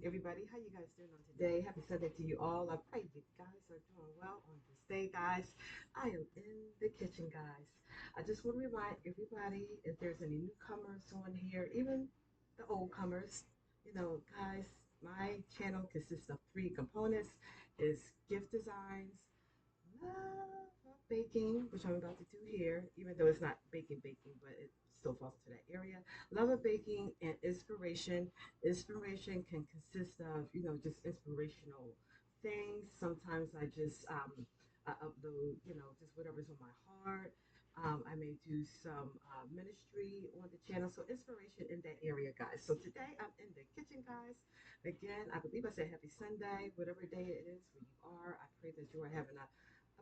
Everybody, how you guys doing on today? Happy Sunday to you all. I pray you guys are doing well on this day, guys. I am in the kitchen, guys. I just want to remind everybody if there's any newcomers on here, even the old comers, guys, my channel consists of three components: is gift designs, love of baking, which I'm about to do here, even though it's not baking, but it still falls into that area. Love of baking and inspiration. Inspiration can consist of, just inspirational things. Sometimes I upload, just whatever's on my heart. I may do some ministry on the channel. So inspiration in that area, guys. So today I'm in the kitchen, guys. Again, I believe I said happy Sunday, whatever day it is where you are. I pray that you are having a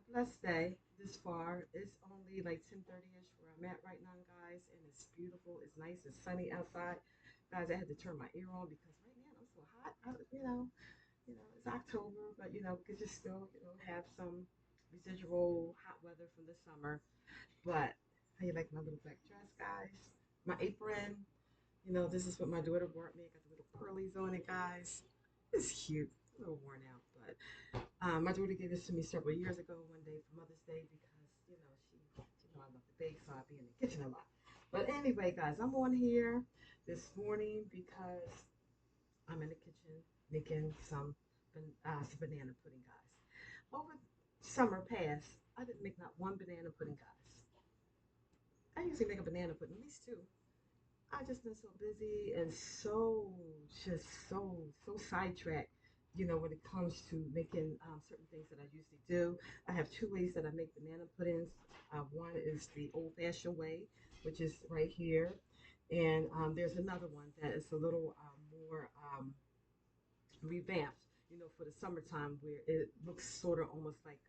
blessed day this far. It's only like 10:30ish where I'm at right now, guys, and it's beautiful. It's nice. It's sunny outside, guys. I had to turn my ear on because right now I'm so hot. It's October, but we could just still, have some residual hot weather from the summer. But how you like my little black dress, guys? My apron. This is what my daughter brought me. I got the little pearlies on it, guys. It's cute. A little worn out, but my daughter gave this to me several years ago, one day for Mother's Day, because I love to bake, so I'll be in the kitchen a lot. But anyway, guys, I'm on here this morning because I'm in the kitchen making some banana pudding, guys. Over summer past, I didn't make not one banana pudding, guys. I usually make a banana pudding, at least two. I just been so busy and so sidetracked, when it comes to making certain things that I usually do. I have two ways that I make banana puddings. One is the old-fashioned way, which is right here, and there's another one that is a little more revamped, for the summertime, where it looks sort of almost like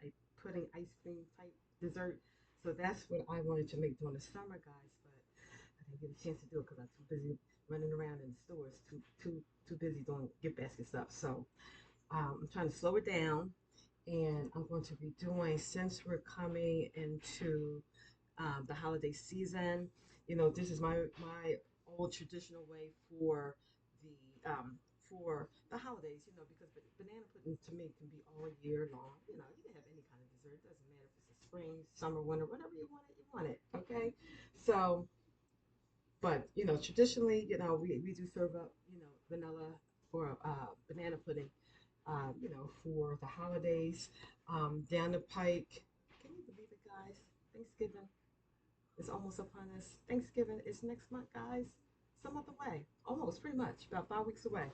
a pudding ice cream type dessert. So that's what I wanted to make during the summer, guys, but I didn't get a chance to do it because I'm too busy running around in the stores, too busy doing gift basket stuff. So I'm trying to slow it down, and I'm going to be doing, since we're coming into the holiday season. This is my old traditional way the the holidays. Because banana pudding to me can be all year long. You can have any kind of dessert. It doesn't matter if it's a spring, summer, winter, whatever you want it, you want it. Okay, so but traditionally, we do serve up, vanilla or banana pudding, for the holidays. Down the pike, can you believe it, guys? Thanksgiving is almost upon us. Thanksgiving is next month, guys. Some other way, almost pretty much about 5 weeks away.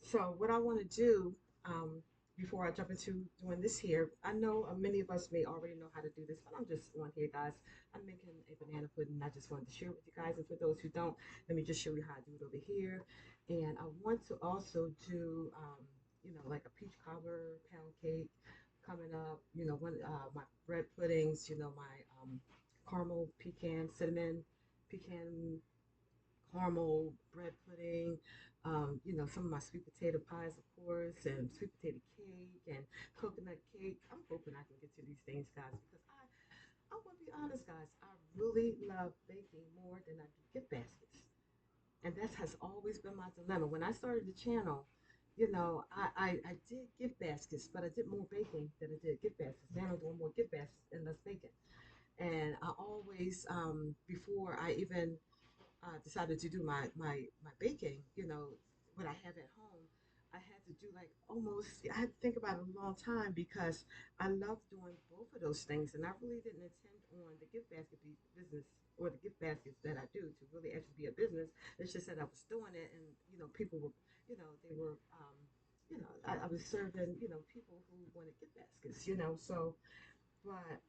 So what I want to do, um, before I jump into doing this here, I know many of us may already know how to do this, but I'm just on here, guys. I'm making a banana pudding. I just wanted to share with you guys, and for those who don't, let me just show you how I do it over here. And I want to also do, like a peach cobbler pound cake coming up. My bread puddings. My caramel pecan cinnamon pecan caramel bread pudding, some of my sweet potato pies, of course, and sweet potato cake and coconut cake. I'm hoping I can get to these things, guys, because I'm gonna be honest, guys. I really love baking more than I do gift baskets, and that has always been my dilemma. When I started the channel, I did gift baskets, but I did more baking than I did gift baskets. Now I'm doing more gift baskets and less baking. And I always, before I even decided to do my baking, what I have at home, I had to do like almost, I had to think about it a long time because I love doing both of those things. And I really didn't intend on the gift basket business or the gift baskets that I do to really actually be a business. It's just that I was doing it, and, people were, they were, I was serving, people who wanted gift baskets, so but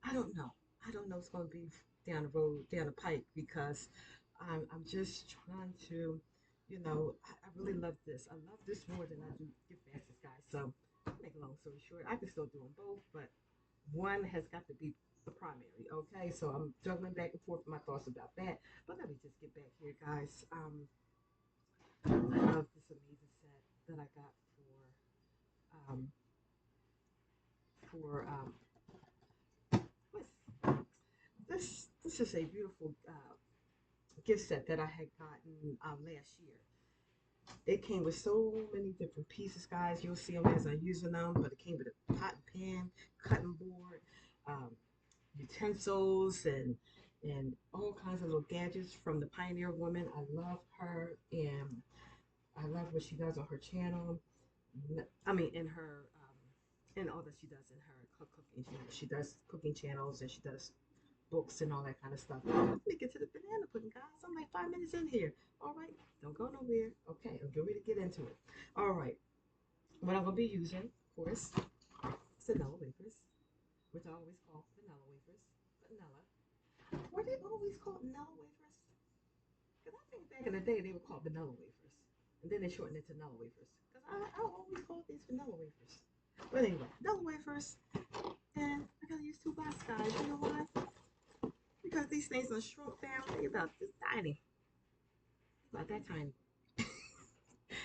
I don't know. I don't know what's going to be down the road, down the pike, because I'm just trying to, I really love this. I love this more than I do gift baskets, guys. So, to make a long story short, I can still do them both, but one has got to be the primary, okay? So I'm juggling back and forth with my thoughts about that. But let me just get back here, guys. I love this amazing set that I got um, for what's this is a beautiful gift set that I had gotten last year. It came with so many different pieces, guys. You'll see them as I'm using them, but it came with a pot and pan, cutting board, um, utensils, and all kinds of little gadgets from the Pioneer Woman. I love her, and I love what she does on her channel. I mean, in all that she does in her cooking channel. She does cooking channels and she does books and all that kind of stuff. Let me get to the banana pudding, guys. I'm like 5 minutes in here. All right, don't go nowhere. Okay, I'm getting ready to get into it. All right, what I'm gonna be using, of course, vanilla wafers, which I always call vanilla wafers. Vanilla. Were they always called vanilla wafers? Because I think back in the day they were called vanilla wafers, and then they shortened it to vanilla wafers. Because I always called these vanilla wafers. But anyway, vanilla wafers, and I gotta use 2 box, guys. You know why? Because these things are shrunk down. They about this tiny, about that tiny.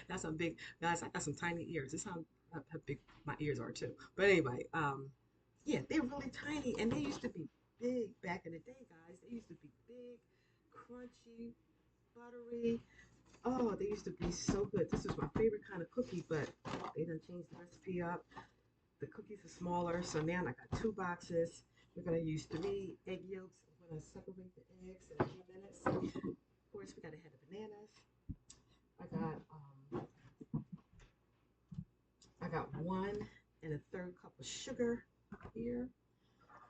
That's some big guys. I got some tiny ears. This how big my ears are too. But anyway, yeah, they're really tiny, and they used to be big back in the day, guys. They used to be big, crunchy, buttery. Oh, they used to be so good. This is my favorite kind of cookie, but they done changed the recipe up. The cookies are smaller, so now I got 2 boxes. We're gonna use 3 egg yolks. I'm gonna separate the eggs in a few minutes. Of course, we gotta have the bananas. I got I got 1 1/3 cup of sugar here,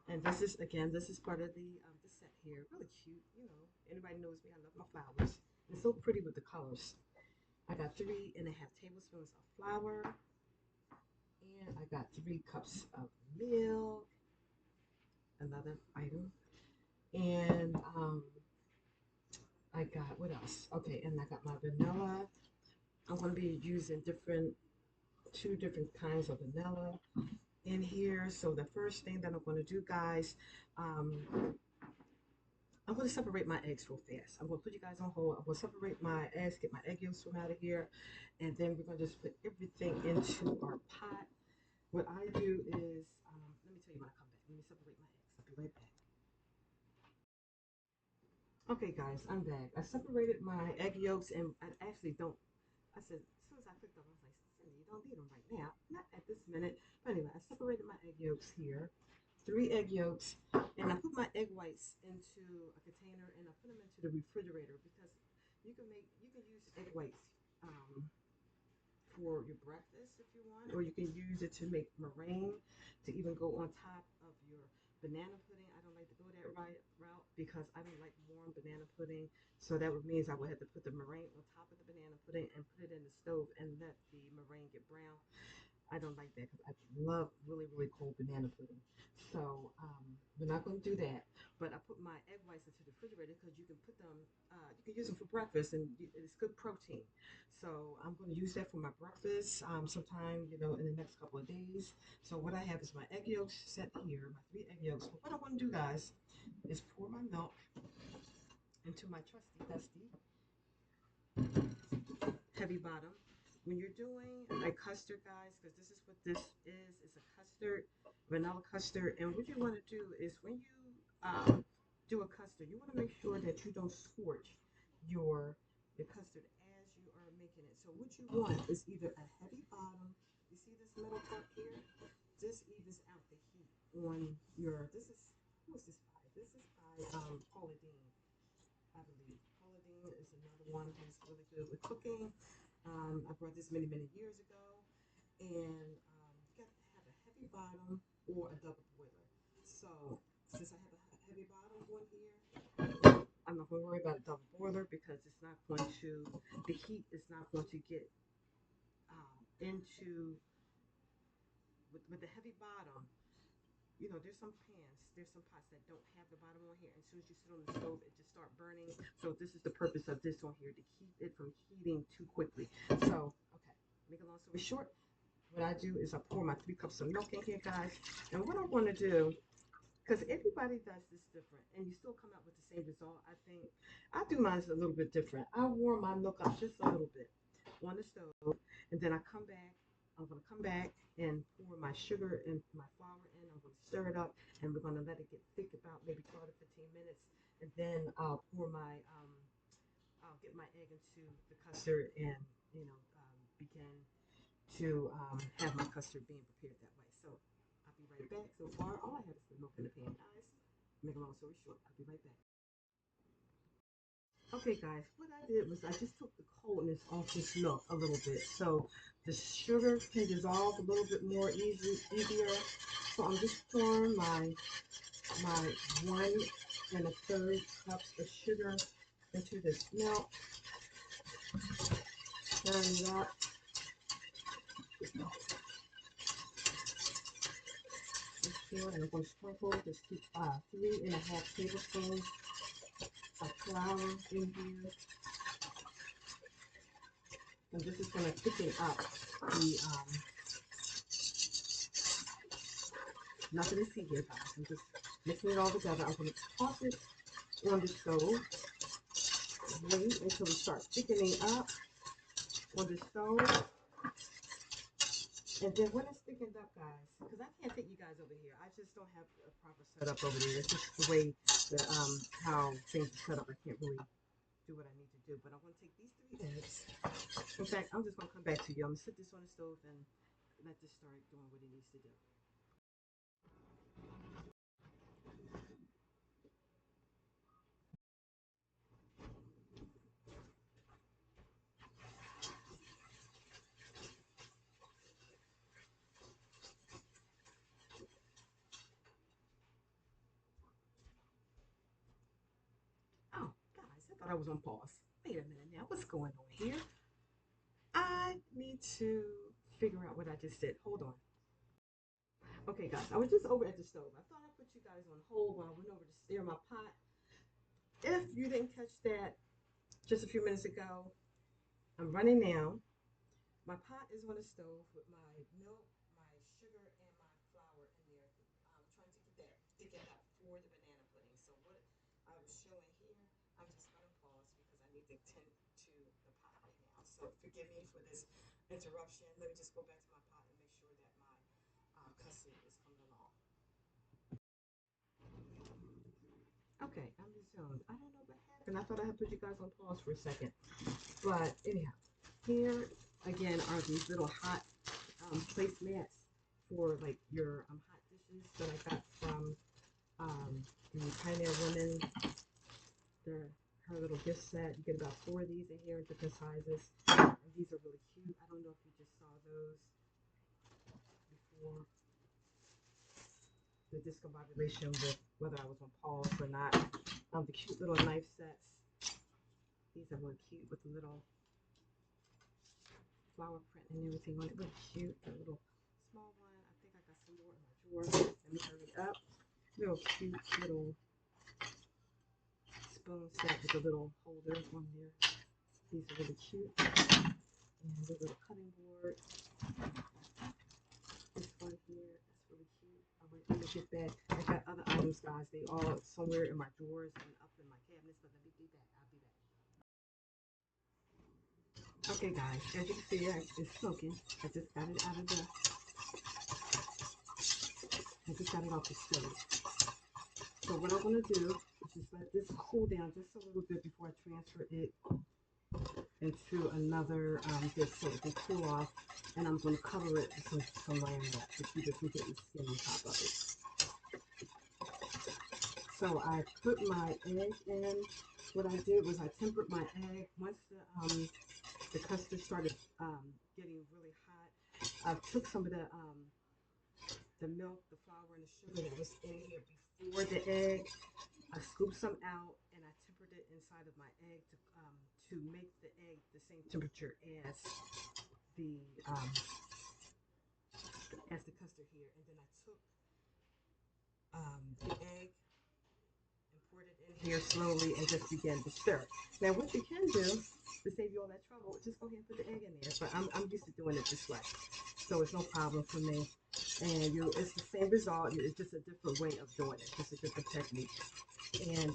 and this is again this is part of the set here. Really cute, you know. Anybody knows me, I love my flowers. It's so pretty with the colors. I got 3 1/2 tablespoons of flour, and I got 3 cups of milk. Another item, and I got what else? Okay, and I got my vanilla. I'm gonna be using 2 different kinds of vanilla in here. So the first thing that I'm going to do, guys, um, I'm going to separate my eggs real fast. I'm going to put you guys on hold. I'm going to separate my eggs, get my egg yolks from out of here, and then we're going to just put everything into our pot. What I do is, let me tell you when I come back. Let me separate my eggs. I'll be right back. Okay, guys, I'm back. I separated my egg yolks, and I actually don't. I said, as soon as I picked them, I was like, Cindy, you don't need them right now. Not at this minute. But anyway, I separated my egg yolks here. 3 egg yolks, and I put my egg whites into a container and I put them into the refrigerator because you can use egg whites um, for your breakfast if you want, or you can use it to make meringue to even go on top of your banana pudding. I don't like to go that route because I don't like warm banana pudding, so that would means I would have to put the meringue on top of the banana pudding and put it in the stove and let the meringue get brown. I don't like that because I love really, really cold banana pudding. So we're not going to do that. But I put my egg whites into the refrigerator because you can put them, you can use them for breakfast and it's good protein. So I'm going to use that for my breakfast sometime, in the next couple of days. So what I have is my egg yolks set here, my 3 egg yolks. But what I want to do, guys, is pour my milk into my trusty dusty heavy bottom. When you're doing a custard, guys, because this is what this is, it's a custard, vanilla custard. And what you want to do is when you do a custard, you want to make sure that you don't scorch your the custard as you are making it. So what you want is either a heavy bottom. You see this metal part here? This evens out the heat on your. This is who is this by? This is by Paula Deen, I believe. Paula Deen is another one who's really good with cooking. I brought this many, many years ago. And you got to have a heavy bottom or a double boiler. So since I have a heavy bottom one here, I'm not going to worry about a double boiler because it's not going to, the heat is not going to get into, with the heavy bottom, there's some pans, there's some pots that don't have the bottom on here. And as soon as you sit on the stove, it just start burning. So this is the purpose of this on here to keep it from heating too quickly. So, okay, make a long story short, what I do is I pour my 3 cups of milk in here, guys. And what I want to do, because everybody does this different, and you still come out with the same result, I think. I do mine a little bit different. I warm my milk up just a little bit on the stove, and then I come back. I'm going to come back and pour my sugar and my flour in. I'm going to stir it up, and we're going to let it get thick about maybe 12 to 15 minutes. And then I'll get my egg into the custard and, begin to have my custard being prepared that way. So I'll be right back. So far, all I have is the milk in the pan, guys. Make a long story short, I'll be right back. Okay, guys, what I did was I just took the coldness off this milk a little bit, so the sugar can dissolve a little bit more easier. So I'm just pouring my 1 1/3 cups of sugar into this milk, stirring it up. Here, and I'm going to sprinkle just 3.5 tablespoons of flour in here. And this is going to thicken up the, nothing to see here, guys. I'm just mixing it all together. I'm going to toss it on the stove. Wait until it starts thickening up on the stove. And then when it's thickened up, guys, because I can't take you guys over here. I just don't have a proper setup over there. It's just the way how things are set up. I can't really do what I need to do. But I'm going to take these 3 eggs. In fact, I'm just going to come back to you. I'm going to sit this on the stove and let this start doing what it needs to do. Oh, guys, I thought I was on pause. Wait a minute now. What's going on here? I need to figure out what I just did. Hold on. Okay, guys, I was just over at the stove. I thought I put you guys on hold while I went over to stir my pot. If you didn't catch that just a few minutes ago, I'm running now. My pot is on the stove with my milk, my sugar, and my flour in there. I'm trying to get that thicken up for the banana pudding. So what I was showing here, I'm just going to pause because I need to tend to the pot right now. So forgive me for this interruption. Let me just go back to my pot and make sure that my custard is coming along. Okay, I'm resumed. I don't know what happened. I thought I had put you guys on pause for a second. But anyhow, here again are these little hot placemats for like your hot dishes that I got from the Pioneer Women. They're her little gift set. You get about 4 of these in here in different sizes. And these are really cute. I don't know if you just saw those before the discombobulation with whether I was on pause or not. The cute little knife sets. These are really cute with the little flower print and everything on it. Really cute. A little small one. I think I got some more in my drawer. Let me hurry up. Little cute little spoon set with a little holder on there. These are really cute. And the little cutting board. This one here, that's really cute. All right, let me get back. I got other items, guys. They all somewhere in my drawers and up in my cabinets, but let me be back. I'll be back. Okay, guys, as you can see, it's smoking. I just got it out of the, I just got it off the stove. So what I'm gonna do is just let this cool down just a little bit before I transfer it into another dish so it can cool off. And I'm gonna cover it with some lamb wrap to keep it from getting skin on top of it. So I put my egg in. What I did was I tempered my egg. Once the custard started getting really hot, I took some of the milk, the flour, and the sugar that was in here before the egg. I scooped some out and I tempered it inside of my egg to make the egg the same temperature the um, as the custard here. And then I took the egg and poured it in here slowly and just began to stir it. Now, what you can do to save you all that trouble, just go ahead and put the egg in there. But I'm used to doing it this way, so it's no problem for me. And it's the same result. It's just a different way of doing it, just a different technique. And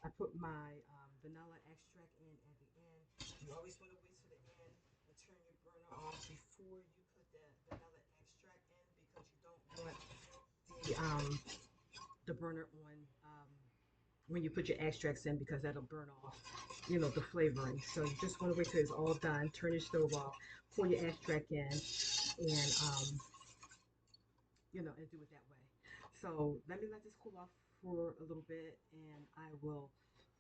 I put my vanilla extract in at the end. You always want to wait to the end and turn your burner off before you put the vanilla extract in because you don't want the burner on when you put your extracts in because that'll burn off, the flavoring. So you just want to wait till it's all done. Turn your stove off, pour your extract in, and and do it that way. So let me let this cool off for a little bit, and I will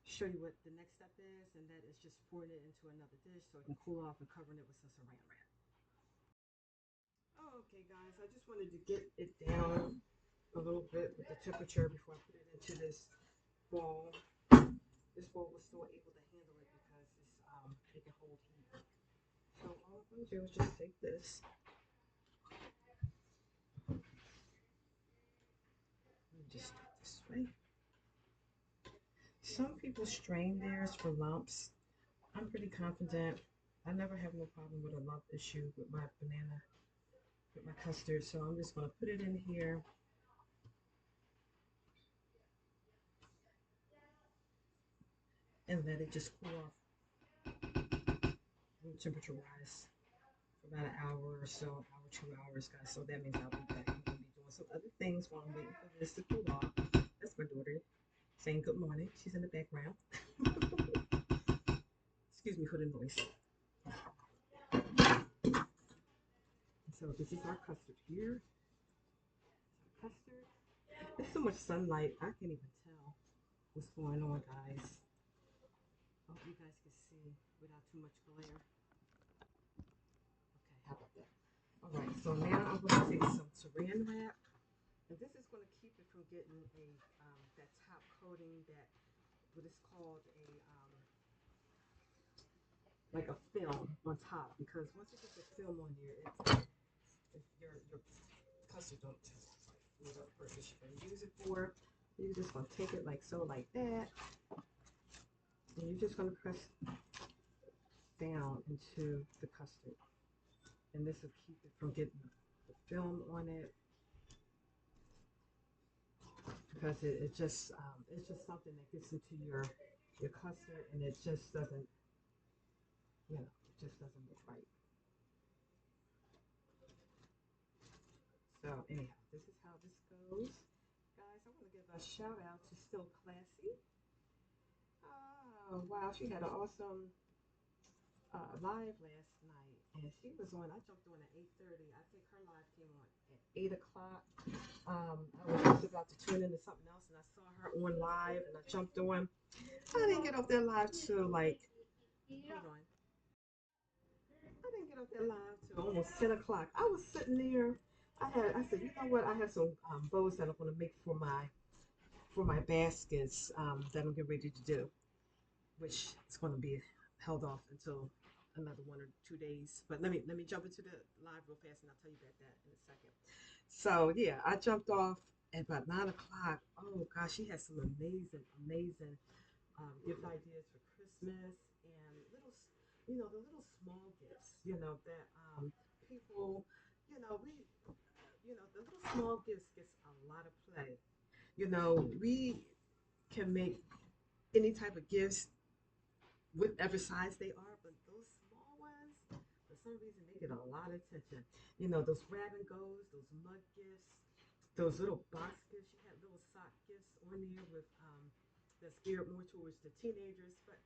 show you what the next step is, and that is just pouring it into another dish so it can cool off and covering it with some saran wrap. Oh, okay, guys, I just wanted to get it down a little bit with the temperature before I put it into this bowl. This bowl was still able to handle it because it can hold heat. So all I'm going to do is just take this and just stick this way. Some people strain theirs for lumps. I'm pretty confident. I never have no problem with a lump issue with my banana, with my custard. So I'm just going to put it in here and let it just cool off room temperature wise for about an hour or so, hour, 2 hours, guys. So that means I'll be back. I'm going to be doing some other things while I'm waiting for this to cool off. That's my daughter saying good morning. She's in the background. Excuse me for the noise. So this is our custard here. Custard. There's so much sunlight, I can't even tell what's going on, guys. I hope you guys can see without too much glare. Okay, how about that? All right, so now I'm going to take some saran wrap, and this is going to keep it from getting that top coating, that what is called like a film on top, because once you get the film on there, your custard don't taste like whatever purpose you're going to use it for. You're just going to take it like so, like that, and you're just going to press down into the custard, and this will keep it from getting the film on it, because it's just something that gets into your custard, and it just doesn't, it just doesn't look right. So anyhow, this is how this goes, guys. I want to give a shout out to Still Classy. Oh wow, she had an awesome live last night, and she was on. I jumped on at 8:30. I think her live came on at 8 o'clock. I was just about to tune into something else, and I saw her on live, and I jumped on. I didn't get off that live till like, hold on. I didn't get off that live till almost 10 o'clock. I was sitting there. I said, you know what? I have some bows that I'm going to make for my baskets that I'm getting ready to do, which is going to be held off until another 1 or 2 days. But let me jump into the live real fast, and I'll tell you about that in a second. So yeah, I jumped off at about 9 o'clock. Oh gosh, she has some amazing gift ideas for Christmas, and the little small gifts, that people, we, the little small gifts gets a lot of play. We can make any type of gifts, whatever size they are, but those small ones, for some reason, they get a lot of attention. Those grab and goes, those mug gifts, those little box gifts. You had little sock gifts on there with that's geared more towards the teenagers. But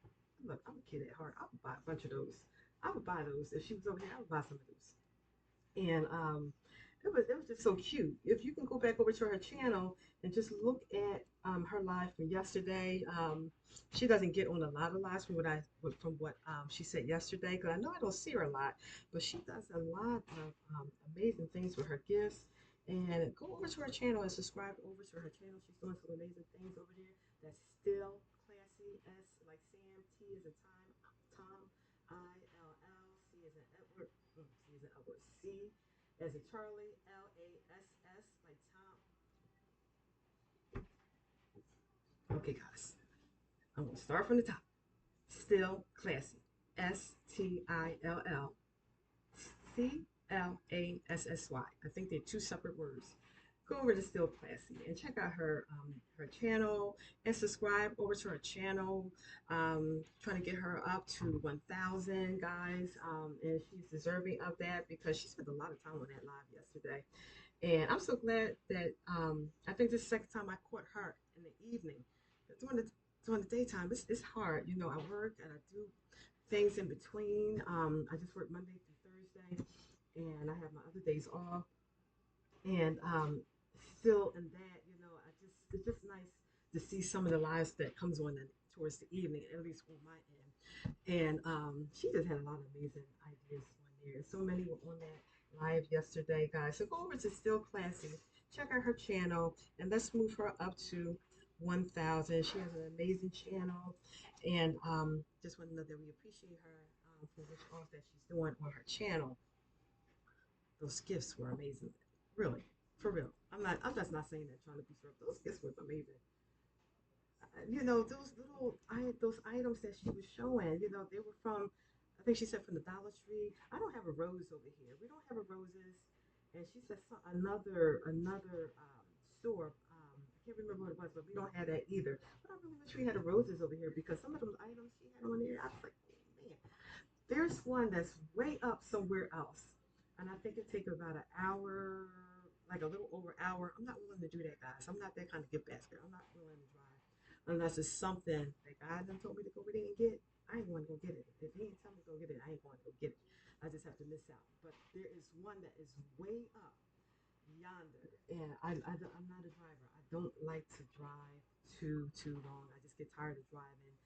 look, I'm a kid at heart. I would buy a bunch of those. I would buy those if she was over here. I would buy some of those. And it was just so cute. If you can go back over to her channel and just look at her live from yesterday, she doesn't get on a lot of lives from what she said yesterday, because I know I don't see her a lot, but she does a lot of amazing things with her gifts. And go over to her channel and subscribe over to her channel. She's doing some amazing things over there. That's Still Classy. S like Sam. T is a time. Tom. ILL. C is an Edward. C is an Edward. C as a Charlie. LASS like Tom. Okay, guys. I'm gonna start from the top. Still Classy. STILLClassy. I think they're two separate words. Go over to Still Classy and check out her channel, and subscribe over to her channel. Trying to get her up to 1,000, guys, and she's deserving of that because she spent a lot of time on that live yesterday. And I'm so glad that I think this is the second time I caught her in the evening. during the during the daytime, it's hard. You know, I work and I do things in between. I just work Monday through Thursday, and I have my other days off. And still in that, you know, I just it's just nice to see some of the lives that comes on towards the evening, at least on my end. And she just had a lot of amazing ideas on there. So many were on that live yesterday, guys. So go over to Still Classy, check out her channel, and let's move her up to 1,000. She has an amazing channel, and just want to know that we appreciate her for which all that she's doing on her channel. Those gifts were amazing. Really, for real. I'm just not saying that trying to be sure. Those gifts were amazing. You know, those items that she was showing. You know, they were from. I think she said from the Dollar Tree. I don't have a rose over here. We don't have a roses. And she said another store. I can't remember what it was, but we don't have that either. But I really wish we had a roses over here because some of those items she had on there, I was like, oh man, there's one that's way up somewhere else, and I think it takes about an hour, like a little over an hour. I'm not willing to do that, guys. I'm not that kind of gift basket. I'm not willing to drive unless it's something that God done told me to go over there and get. I ain't going to go get it. If He ain't tell me to go get it, I ain't going to go get it. I just have to miss out. But there is one that is way up yonder, and I'm not a driver. I don't like to drive too long. I just get tired of driving.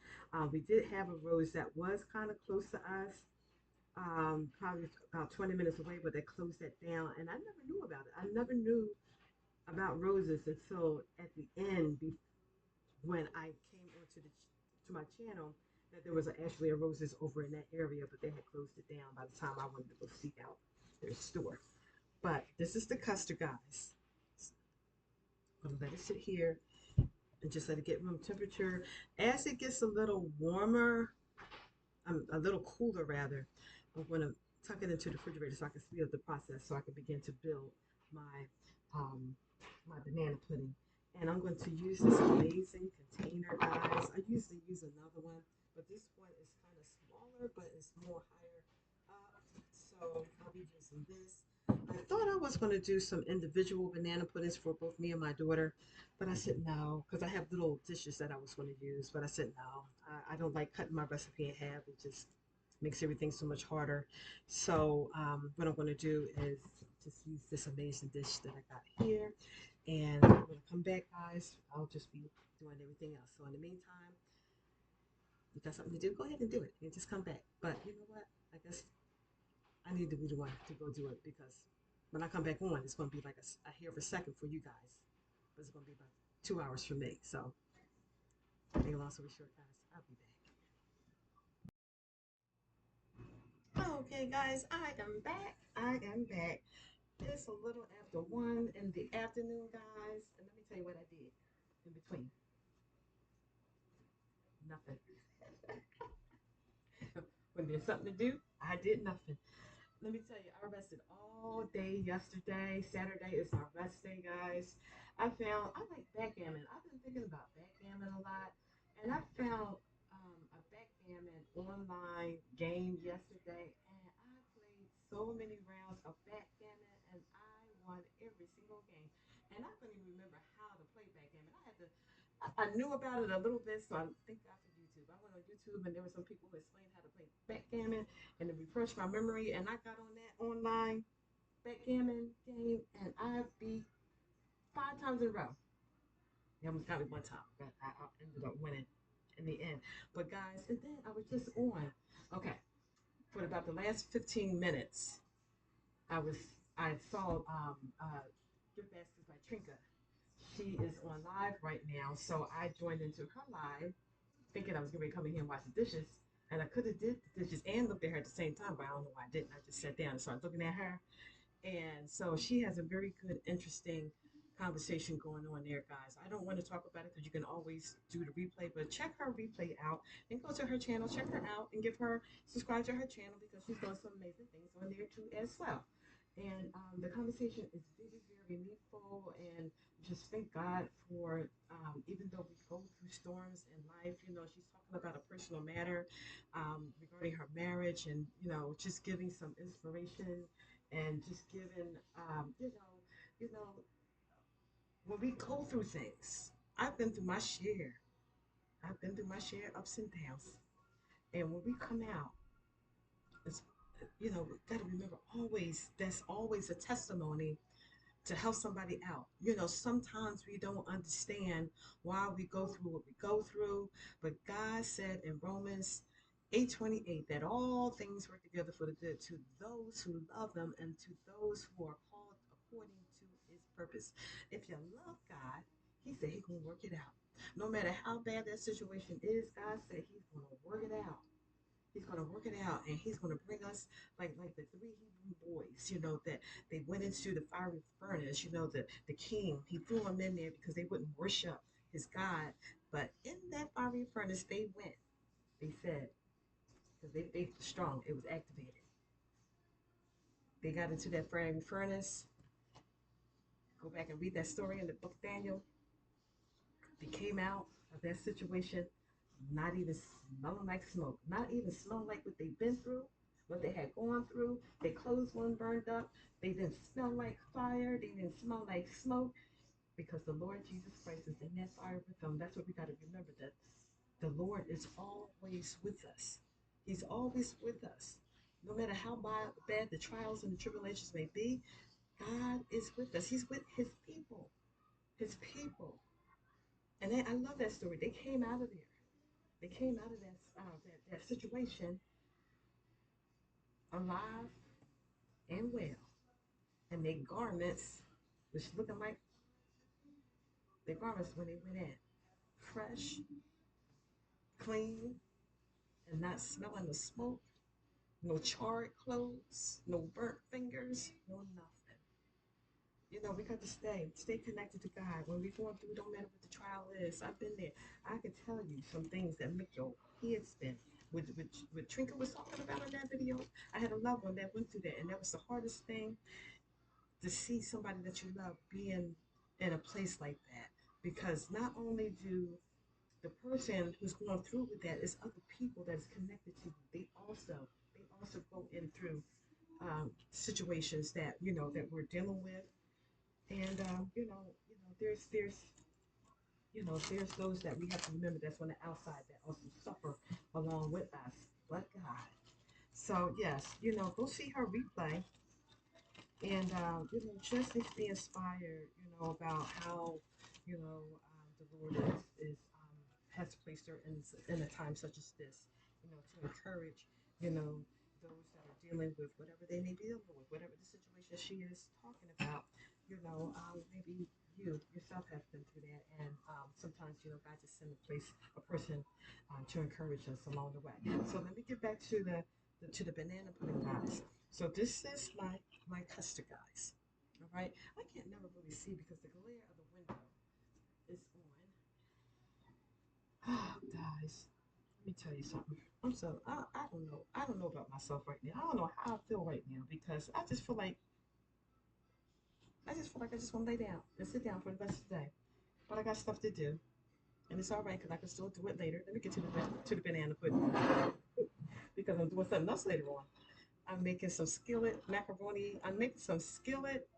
We did have a rose that was kind of close to us, probably about 20 minutes away, but they closed that down, and I never knew about it. I never knew about roses until at the end, when I came onto the to my channel, that there was actually a roses over in that area, but they had closed it down by the time I wanted to go seek out their store. But this is the custard, guys. I'm gonna let it sit here and just let it get room temperature. As it gets a little warmer, a little cooler rather, I'm going to tuck it into the refrigerator so I can speed up the process so I can begin to build my um, my banana pudding. And I'm going to use this amazing container, guys. I usually use another one, but this one is kind of smaller, but it's more higher up. So I'll be using this. I thought I was going to do some individual banana puddings for both me and my daughter, but I said no because I have little dishes that I was going to use. But I said no, I don't like cutting my recipe in half. It just makes everything so much harder. So what I'm going to do is just use this amazing dish that I got here. And when I come back, guys, I'll just be doing everything else. So in the meantime, you got something to do, go ahead and do it and just come back. But you know what? I guess I need to be the one to go do it because when I come back on, it's going to be like a hair of a second for you guys, but it's going to be about 2 hours for me. So, make a long story short, guys, I'll be back. Okay, guys, I am back. I am back. It's a little after 1 in the afternoon, guys, and let me tell you what I did in between. Nothing. When there's something to do, I did nothing. Let me tell you, I rested all day yesterday. Saturday is my rest day, guys. I like backgammon. I've been thinking about backgammon a lot, and I found a backgammon online game yesterday, and I played so many rounds of backgammon, and I won every single game. And I couldn't even remember how to play backgammon. I knew about it a little bit, so I thank God for YouTube. I went on YouTube, and there were some people who explained how to play backgammon, and to refresh my memory. And I got on that online backgammon game, and I beat 5 times in a row. They almost got me one time, but I ended up winning in the end. But guys, and then I was just on. Okay, for about the last 15 minutes, I was I saw Gift Baskets by Trinka. She is on live right now, so I joined into her live, thinking I was going to come in here and wash the dishes. And I could have did the dishes and looked at her at the same time, but I don't know why I didn't. I just sat down and started looking at her. And so she has a very good, interesting conversation going on there, guys. I don't want to talk about it because you can always do the replay, but check her replay out and go to her channel, check her out, and give her subscribe to her channel because she's doing some amazing things on there too as well. And the conversation is very, very meaningful, and just thank God for even though we go through storms in life, you know, she's talking about a personal matter regarding her marriage, and you know, just giving some inspiration and just giving, you know, when we go through things, I've been through my share. I've been through my share of ups and downs. And when we come out, it's, we got to remember always, that's always a testimony to help somebody out. Sometimes we don't understand why we go through what we go through, but God said in Romans 8:28 that all things work together for the good to those who love them and to those who are called according to his purpose. If you love God, he said he's going to work it out. No matter how bad that situation is, God said he's going to work it out. He's going to work it out, and he's going to bring us like the three Hebrew boys, that they went into the fiery furnace. The king, he threw them in there because they wouldn't worship his God. But in that fiery furnace, they went. They said, because they faith was strong, it was activated. They got into that fiery furnace. Go back and read that story in the book of Daniel. They came out of that situation not even smelling like smoke, not even smelling like what they've been through, what they had gone through. Their clothes weren't burned up. They didn't smell like fire. They didn't smell like smoke because the Lord Jesus Christ is in that fire with them. That's what we got to remember, that the Lord is always with us. He's always with us. No matter how bad the trials and the tribulations may be, God is with us. He's with his people. His people. And I love that story. They came out of there. They came out of that situation alive and well, and their garments, which looking like their garments when they went in, fresh, clean, and not smelling the smoke, no charred clothes, no burnt fingers, no nothing. We got to stay connected to God. When we're going through, don't matter what the trial is. I've been there. I can tell you some things that make your head spin. What Trinka was talking about in that video, I had a loved one that went through that, and that was the hardest thing to see somebody that you love being in a place like that. Because not only do the person who's going through with that is other people that is connected to you, they also go in through situations that we're dealing with, and there's those that we have to remember that's on the outside that also suffer along with us, but God. So yes, go see her replay, and just be inspired, about how the Lord has placed her in a time such as this, to encourage, those that are dealing with whatever they may be dealing with, whatever the situation she is talking about. Maybe you yourself have been through that, and sometimes God just send a person to encourage us along the way. So let me get back to the banana pudding, guys. So this is my custard, guys. All right, I can't never really see because the glare of the window is on. Oh, guys, let me tell you something. I don't know. I don't know about myself right now. I don't know how I feel right now because I just want to lay down and sit down for the rest of the day. But I got stuff to do, and it's all right because I can still do it later. Let me get to the banana pudding because I'm doing something else later on. I'm making some skillet macaroni. I'm making some skillet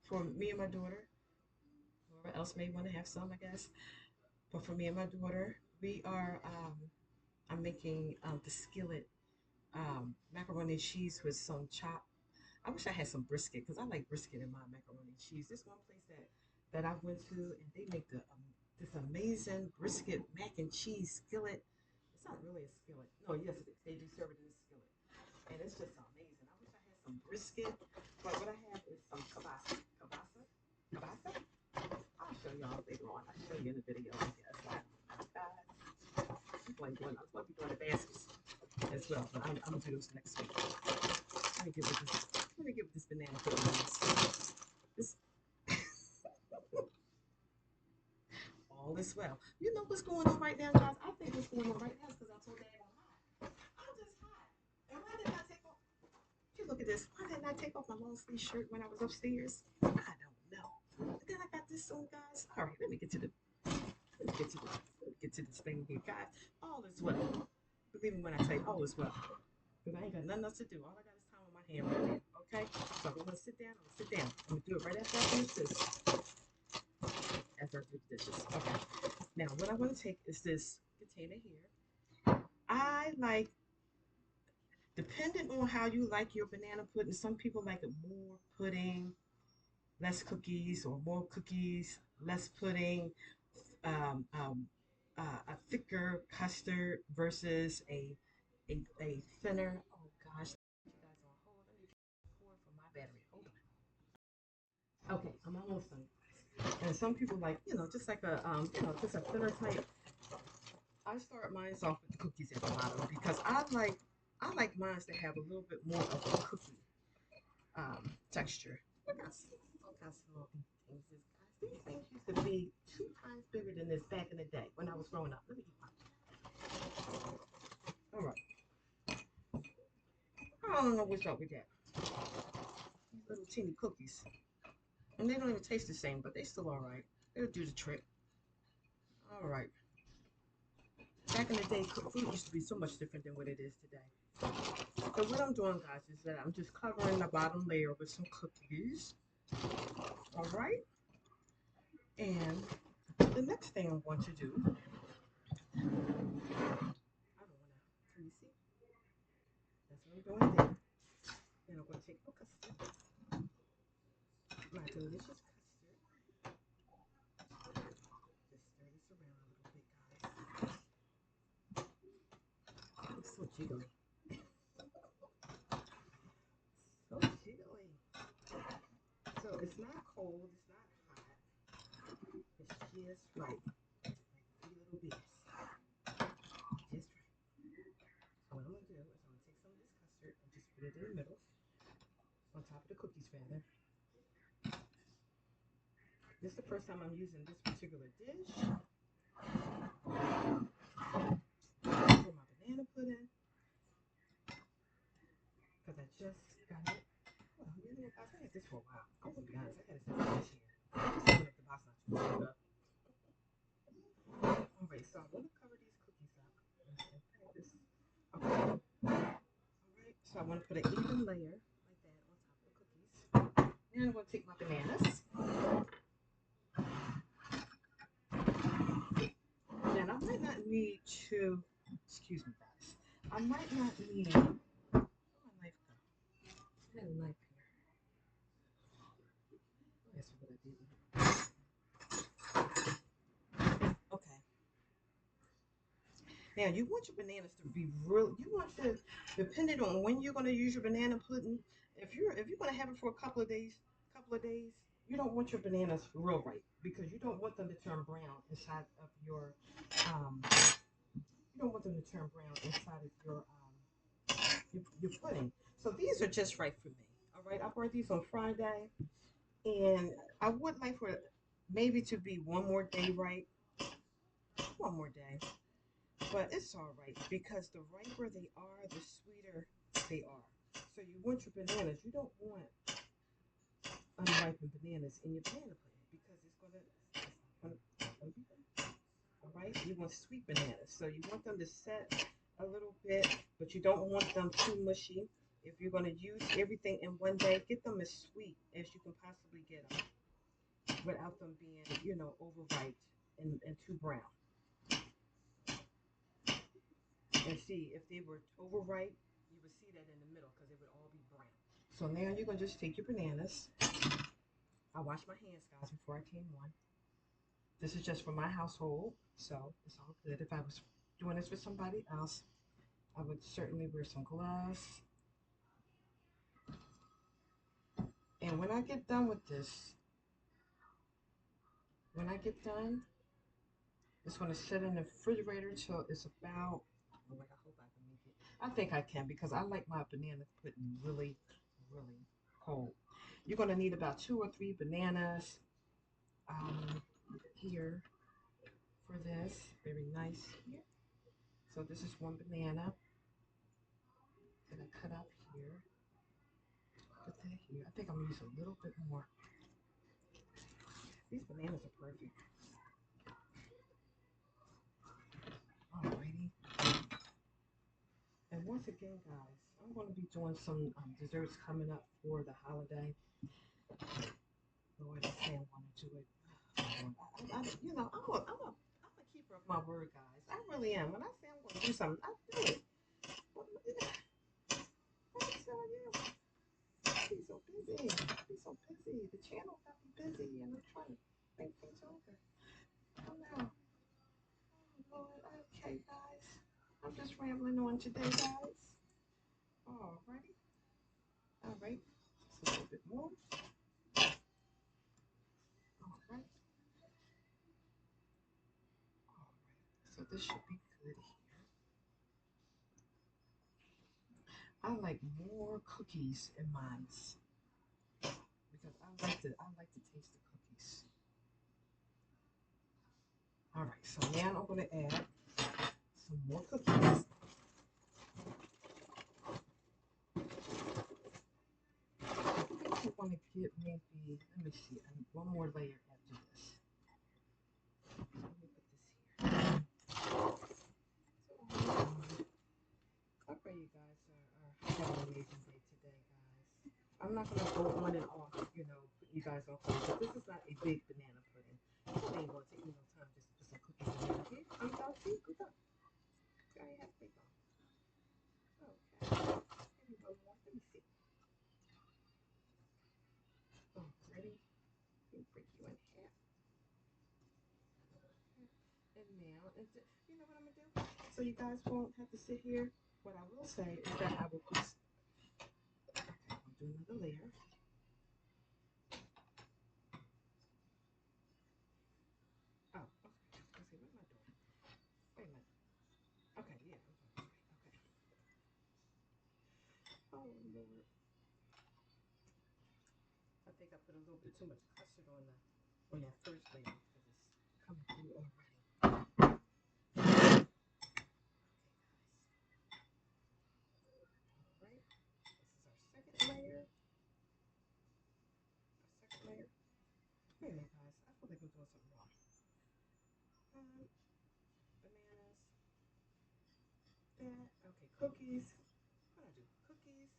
for me and my daughter. Whoever else may want to have some, I guess. But for me and my daughter, we are. I'm making the skillet macaroni and cheese with some chopped. I wish I had some brisket because I like brisket in my macaroni and cheese. This one place that I went to, and they make this amazing brisket mac and cheese skillet. It's not really a skillet. No, yes, it is. They do serve it in a skillet, and it's just amazing. I wish I had some brisket, but what I have is some kielbasa. Kielbasa. I'll show y'all later on. I'll show you in the video, I guess. Guys, I'm going to be doing the baskets as well, but I'm going to do those next week. Let me give this banana pudding this. All is well. You know what's going on right now, guys? I think what's going on right now is because I'm so damn hot. I'm just hot. And why did I take off? You look at this. Why didn't I take off my long sleeve shirt when I was upstairs? I don't know. But then I got this on, guys. All right, let me get to this thing here, guys. All is well. Believe me when I say all is well. Because I ain't got nothing else to do. All I got is time on my hand right now. Okay? So I'm gonna sit down. I'm gonna do it right after I finish this. As I do the dishes. Okay. Now what I want to take is this container here. I like, depending on how you like your banana pudding, some people like it more pudding, less cookies, or more cookies, less pudding, um, um, a thicker custard versus a thinner. Oh gosh, you guys on hold. Let me pour for my battery. Hold on. Okay, I'm almost done. And some people like, just like a, just a thinner type. I start mine off with the cookies at the bottom because I like mine to have a little bit more of a cookie texture. Look how small these things is, guys. These things used to be 2 times bigger than this back in the day when I was growing up. Let me eat mine. All right. I don't know what's up with that. These little teeny cookies. And they don't even taste the same, but they still all right. They'll do the trick. All right. Back in the day, food used to be so much different than what it is today. So what I'm doing, guys, is that I'm just covering the bottom layer with some cookies. All right. And the next thing I'm going to do, I don't want to, can you see? That's what I'm doing there. Then I'm going to take my custard, my delicious custard. Just stir this around a little bit, guys. It's so jiggly. So jiggly. So it's not cold, it's not hot. It's just right. Like 3 little bits. Just right. So what I'm going to do is I'm going to take some of this custard and just put it in the middle, on top of the cookies rather. This is the first time I'm using this particular dish for my banana pudding because I just got it. Well, I've had this for a while. I'm going to be honest, I had it since last year. I just opened up the box not too long ago. Alright, so I'm going to cover these cookies up. Okay. Alright, so I want to put an even layer like that on top of the cookies. Now I'm going to take my bananas. And I might not need to, excuse me guys, I might not need, where'd my knife go? I had a knife here. That's what I did. Okay. Now you want your bananas to be real, you want to, depending on when you're going to use your banana pudding, if you're going to have it for a couple of days, you don't want your bananas real ripe because you don't want them to turn brown inside of um, you don't want them to turn brown inside of your pudding. So these are just right for me. All right, I bought these on Friday, and I would like for it maybe to be one more day, but it's all right because the riper they are, the sweeter they are. So you want your bananas. You don't want unripened bananas in your banana pudding because it's gonna be good. All right, you want sweet bananas, so you want them to set a little bit, but you don't want them too mushy. If you're going to use everything in one day, get them as sweet as you can possibly get them without them being, overripe and too brown. And see, if they were overripe, you would see that in the middle because it would all be brown. So now you're going to just take your bananas. I washed my hands, guys, before I came on. This is just for my household, so it's all good. If I was doing this with somebody else, I would certainly wear some gloves. And when I get done with this, it's going to sit in the refrigerator till it's about, oh wait, I hope I can make it. I think I can because I like my banana pudding really, really cold. You're going to need about 2 or 3 bananas here for this. Very nice here. So this is one banana that I cut up here. Put that here. I think I'm going to use a little bit more. These bananas are perfect. Alrighty. And once again, guys, I'm going to be doing some desserts coming up for the holiday. Lord, I say I want to do it. I'm gonna keep keeper of my word, guys. I really am. When I say I'm going to do something, I do it. What am I telling you? Be so busy. Be so busy. The channel got me busy, and I'm trying to think things over. Oh no. Oh Lord. Okay, guys. I'm just rambling on today, guys. Alrighty. All right. Just a little bit more. All right. All right. So this should be good here. I like more cookies in mine because I like to taste the cookies. All right. So now I'm going to add some more cookies. I want to get maybe, let me see, one more layer after this. Let me put this here. I pray you guys are having an amazing day today, guys. I'm not going to go on and off, putting you guys on hold, but this is not a big banana pudding. It ain't going to take me no time just to put some cookies in here. Okay, you guys see? Good job. Okay, I have to go. Okay. Maybe one more. Let me see. Oh, ready? Let me break you in half. And now, you know what I'm going to do? So you guys won't have to sit here. What I will say is that I will put, okay, I'll do another layer. Oh, okay. Let's see, what am I doing? Wait a minute. Okay, yeah, I'm doing this right. Okay. Oh, Lord. I think I put a little bit too much custard on that first layer because it's coming through already. Okay, guys. All right. This is our second layer. Wait a minute, guys. I feel like I'm doing something wrong. Bananas. That. Okay, cookies. What did I do? Cookies.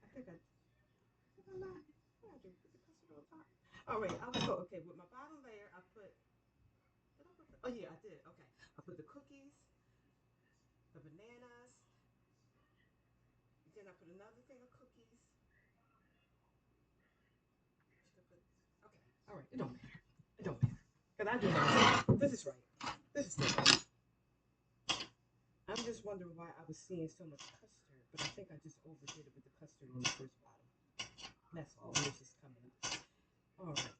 I think I did I not? What did I do? Put the custard on top. All right. I was okay with my bottom layer. I put. Did I put? Oh yeah, I did. Okay. I put the cookies, the bananas. Then I put another thing of cookies. Should I put? Okay. All right. It don't matter. It don't matter. Cause I do know this is right. This is still right. I'm just wondering why I was seeing so much custard, but I think I just overdid it with the custard on the first bottom. That's all. It's just coming up. All right.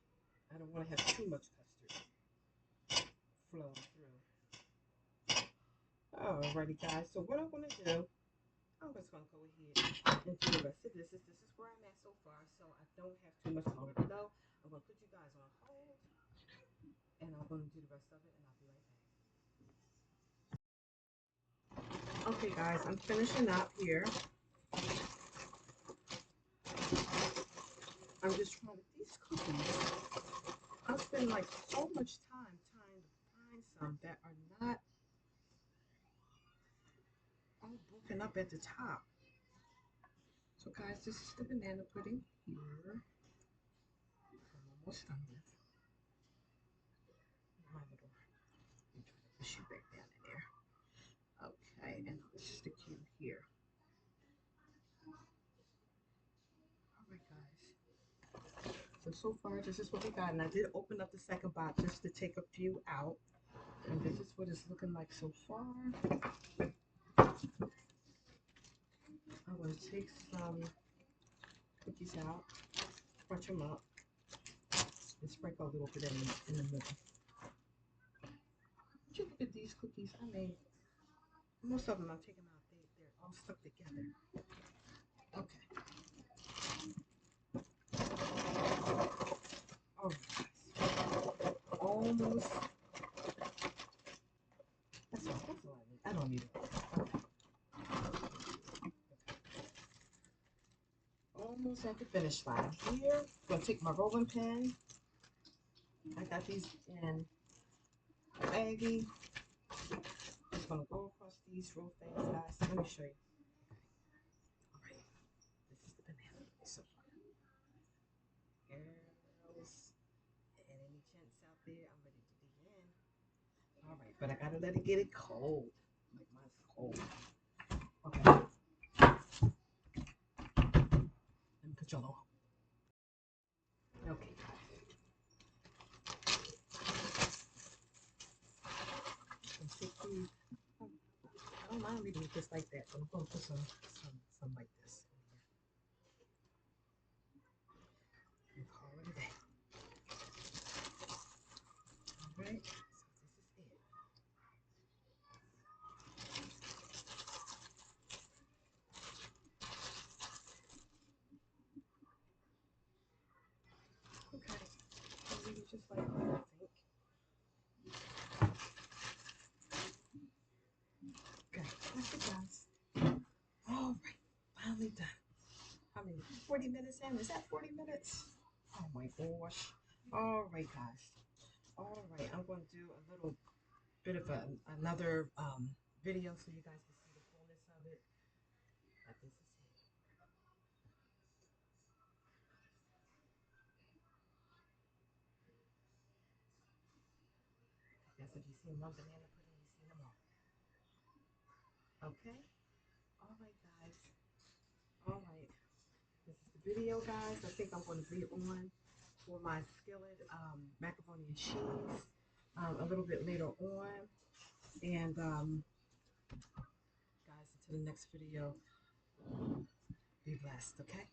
I don't want to have too much custard flowing through. Alrighty, guys. So what I'm gonna do, I'm just gonna go ahead and do the rest of this. This is where I'm at so far, so I don't have too much longer to go. I'm gonna put you guys on hold, and I'm gonna do the rest of it, and I'll be right back. Okay, guys, I'm finishing up here. I'm just trying to these cookies. I spend like so much time trying to find some that are not all broken up at the top. So, guys, this is the banana pudding here. I'm almost done with my little. Let me try to push you back down in there. Okay, and I'll stick you here. All right, guys. So far, this is what we got. And I did open up the second box just to take a few out. And this is what it's looking like so far. I'm going to take some cookies out, crunch them up, and sprinkle a little bit in the middle. Would you look at these cookies I made? Most of them, I'm taking out. They're all stuck together. Okay. All right. Almost. That's all I need. I don't need it. Okay. Almost at the finish line. Here, I'm going to take my rolling pin. I got these in a baggie. Just going to go across these real fast, guys. Let me show you. All right. This is the banana so far. Girls, and any gents out there, I'm ready to begin. But I gotta let it get it cold. Like mine's cold. Okay. Let me put y'all on. Okay, guys. I'm take these. I don't mind leaving it just like that, but I'm gonna put some like this in here. And call it a day. Alright, so this is it. Okay, so leave it just like that, I think. Okay, that's it, guys. Alright, finally done. How many? 40 minutes in? Is that 40 minutes? Oh my gosh. Alright, guys. Alright, I'm going to do a little bit of another video so you guys can see the fullness of it. But this is it. That's if you've seen one banana pudding, you've seen them all. Okay? Alright, guys. Alright. This is the video, guys. I think I'm going to be on for my skillet macaroni and cheese a little bit later on. And guys, until the next video, be blessed, okay?